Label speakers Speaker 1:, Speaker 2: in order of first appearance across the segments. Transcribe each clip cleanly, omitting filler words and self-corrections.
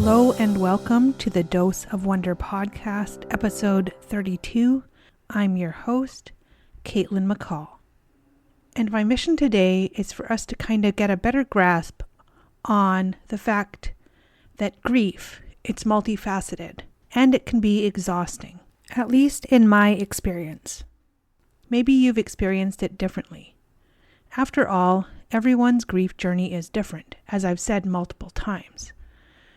Speaker 1: Hello and welcome to the Dose of Wonder podcast, episode 32. I'm your host, Caitlin McCall. And my mission today is for us to kind of get a better grasp on the fact that grief, it's multifaceted and it can be exhausting, at least in my experience. Maybe you've experienced it differently. After all, everyone's grief journey is different, as I've said multiple times.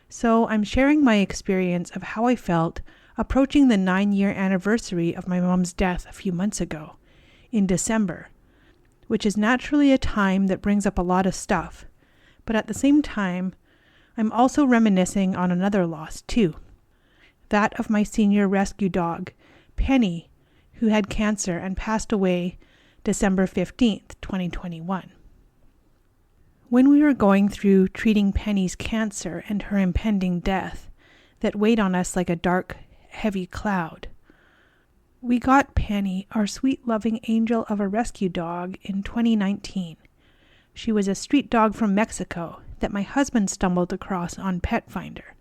Speaker 1: So I'm sharing my experience of how I felt approaching the 9-year anniversary of my mom's death a few months ago, in December, which is naturally a time that brings up a lot of stuff. But at the same time, I'm also reminiscing on another loss too. That of my senior rescue dog, Penny, who had cancer and passed away December 15th, 2021. When we were going through treating Penny's cancer and her impending death that weighed on us like a dark, heavy cloud, we got Penny, our sweet, loving angel of a rescue dog, in 2019. She was a street dog from Mexico that my husband stumbled across on Pet Finder.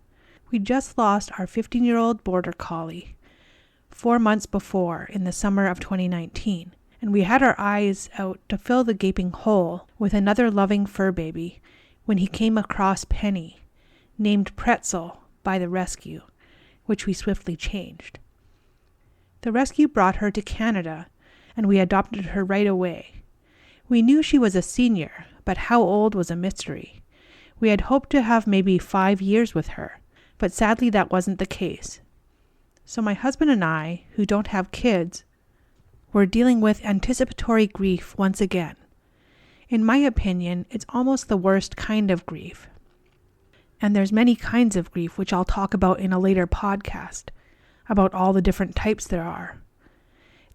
Speaker 1: We just lost our 15-year-old border collie 4 months before, in the summer of 2019. And we had our eyes out to fill the gaping hole with another loving fur baby when he came across Penny, named Pretzel by the rescue, which we swiftly changed. The rescue brought her to Canada, and we adopted her right away. We knew she was a senior, but how old was a mystery. We had hoped to have maybe 5 years with her, but sadly that wasn't the case. So my husband and I, who don't have kids, we're dealing with anticipatory grief once again. In my opinion, it's almost the worst kind of grief. And there's many kinds of grief, which I'll talk about in a later podcast, about all the different types there are.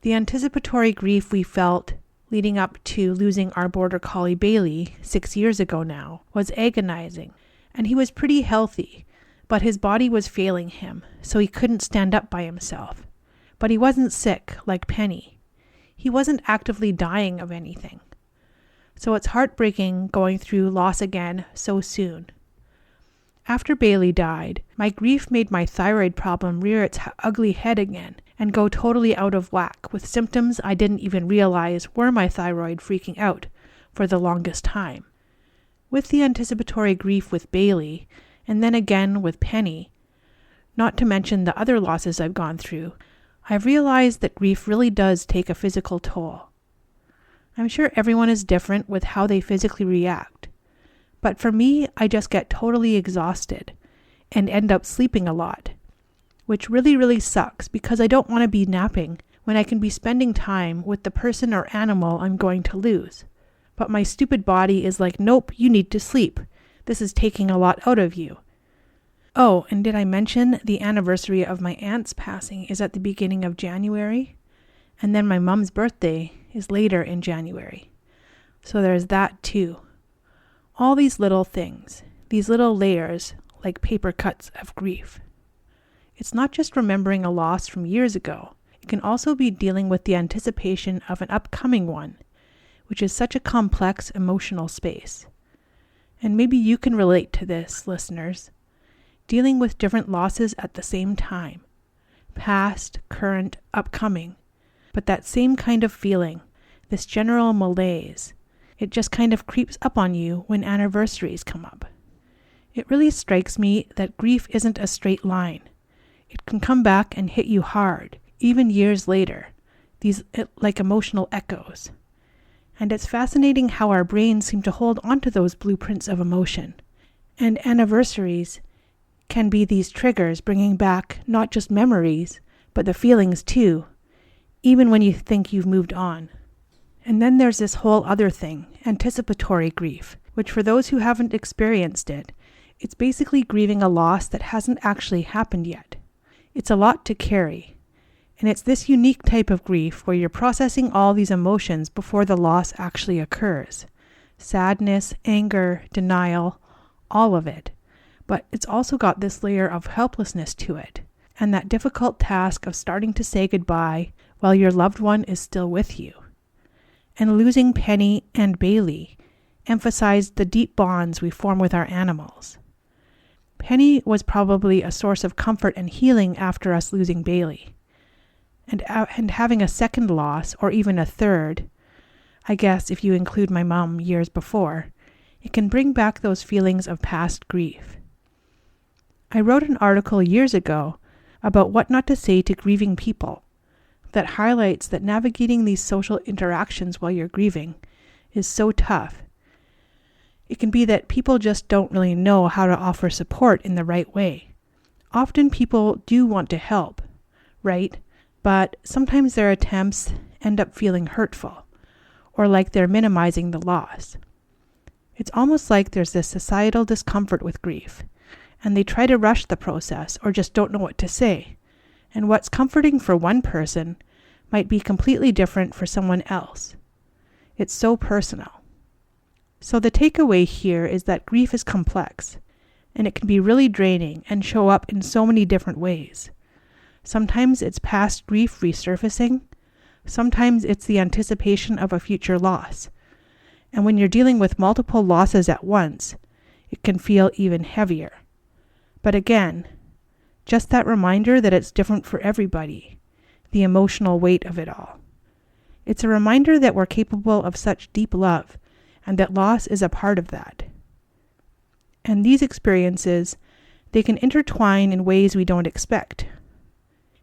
Speaker 1: The anticipatory grief we felt leading up to losing our border collie Bailey 6 years ago now was agonizing, and he was pretty healthy, but his body was failing him, so he couldn't stand up by himself. But he wasn't sick like Penny. He wasn't actively dying of anything. So it's heartbreaking going through loss again so soon. After Bailey died, my grief made my thyroid problem rear its ugly head again and go totally out of whack with symptoms I didn't even realize were my thyroid freaking out for the longest time. With the anticipatory grief with Bailey, and then again with Penny, not to mention the other losses I've gone through, I've realized that grief really does take a physical toll. I'm sure everyone is different with how they physically react, but for me, I just get totally exhausted and end up sleeping a lot, which really sucks because I don't want to be napping when I can be spending time with the person or animal I'm going to lose. But my stupid body is like, nope, you need to sleep. This is taking a lot out of you. Oh, and did I mention the anniversary of my aunt's passing is at the beginning of January? And then my mom's birthday is later in January. So there's that too. All these little things, these little layers, like paper cuts of grief. It's not just remembering a loss from years ago. It can also be dealing with the anticipation of an upcoming one, which is such a complex emotional space. And maybe you can relate to this, listeners. Dealing with different losses at the same time. Past, current, upcoming. But that same kind of feeling, this general malaise, it just kind of creeps up on you when anniversaries come up. It really strikes me that grief isn't a straight line. It can come back and hit you hard, even years later, these like emotional echoes. And it's fascinating how our brains seem to hold onto those blueprints of emotion. And anniversaries can be these triggers bringing back not just memories, but the feelings too, even when you think you've moved on. And then there's this whole other thing, anticipatory grief, which for those who haven't experienced it, it's basically grieving a loss that hasn't actually happened yet. It's a lot to carry. And it's this unique type of grief where you're processing all these emotions before the loss actually occurs. Sadness, anger, denial, all of it. But it's also got this layer of helplessness to it, and that difficult task of starting to say goodbye while your loved one is still with you. And losing Penny and Bailey emphasized the deep bonds we form with our animals. Penny was probably a source of comfort and healing after us losing Bailey. And having a second loss, or even a third, I guess if you include my mom years before, it can bring back those feelings of past grief. I wrote an article years ago about what not to say to grieving people that highlights that navigating these social interactions while you're grieving is so tough. It can be that people just don't really know how to offer support in the right way. Often people do want to help, right? But sometimes their attempts end up feeling hurtful, or like they're minimizing the loss. It's almost like there's this societal discomfort with grief, and they try to rush the process or just don't know what to say. And what's comforting for one person might be completely different for someone else. It's so personal. So the takeaway here is that grief is complex, and it can be really draining and show up in so many different ways. Sometimes it's past grief resurfacing. Sometimes it's the anticipation of a future loss. And when you're dealing with multiple losses at once, it can feel even heavier. But again, just that reminder that it's different for everybody, the emotional weight of it all. It's a reminder that we're capable of such deep love, and that loss is a part of that. And these experiences, they can intertwine in ways we don't expect.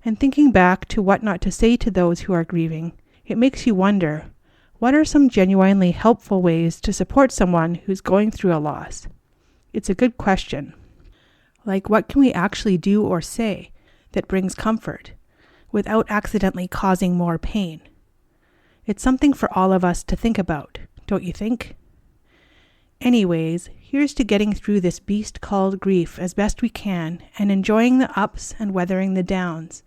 Speaker 1: And thinking back to what not to say to those who are grieving, it makes you wonder, what are some genuinely helpful ways to support someone who's going through a loss? It's a good question. Like, what can we actually do or say that brings comfort without accidentally causing more pain? It's something for all of us to think about, don't you think? Anyways, here's to getting through this beast called grief as best we can, and enjoying the ups and weathering the downs,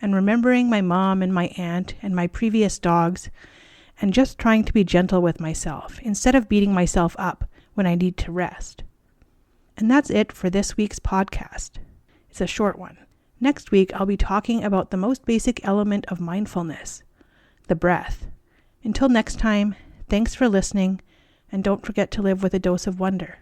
Speaker 1: and remembering my mom and my aunt and my previous dogs, and just trying to be gentle with myself instead of beating myself up when I need to rest. And that's it for this week's podcast. It's a short one. Next week, I'll be talking about the most basic element of mindfulness, the breath. Until next time, thanks for listening, and don't forget to live with a dose of wonder.